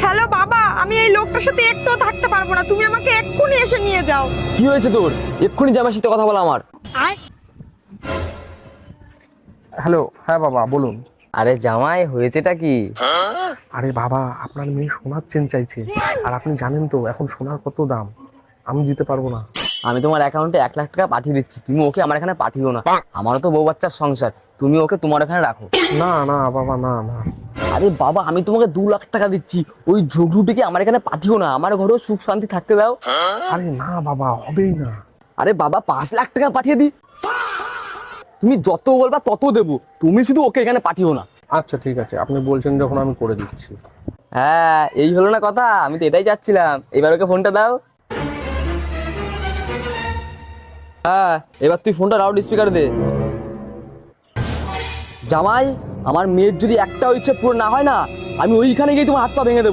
Hello বাবা, আমি এই লোকটার সাথে একটুও থাকতে পারবো না, তুমি আমাকে এক্ষুনি এসে নিয়ে যাও। কি হয়েছে তোর? এক্ষুনি জামাইয়ের সাথে কথা বলা আমার। হ্যালো, হ্যাঁ বাবা বলুন। আরে জামাই, হয়েছেটা কি? আরে বাবা, আপনার মেয়ে সোনার চেন চাইছে, আর আপনি জানেন তো এখন সোনার কত দাম, আমি দিতে পারবো না। আমি তোমার অ্যাকাউন্টে 1 লাখ টাকা পাঠিয়ে দিচ্ছি, তুমি ওকে আমার এখানে পাঠিও না। আমারও তো বউ বাচ্চার সংসার, তুমি ওকে তোমার এখানে রাখো। না না বাবা, না না। আরে বাবা, আমি তোমাকে 2 লাখ টাকা দিচ্ছি, ওই ঝগড়ুটিকে আমার এখানে পাঠিও না, আমার ঘরেও সুখ শান্তি থাকতে দাও। আরে না বাবা, হবেই না। আরে বাবা, 5 লাখ টাকা পাঠিয়ে দি, তুমি যত বলবা তত দেবো, তুমি শুধু ওকে এখানে পাঠিও না। আচ্ছা ঠিক আছে, আপনি বলছেন যখন আমি করে দিচ্ছি। হ্যাঁ, এই হলো না কথা, আমি তো এটাই চাচ্ছিলাম। এবার ওকে ফোনটা দাও। হ্যাঁ, এবার তুই ফোনটা লাউড স্পিকার দে। জামাই, আমার মেয়ের যদি একটাও ইচ্ছে পূরণ না হয় না, আমি ওইখানে গিয়ে তোমার হাত পা ভেঙে দেবো।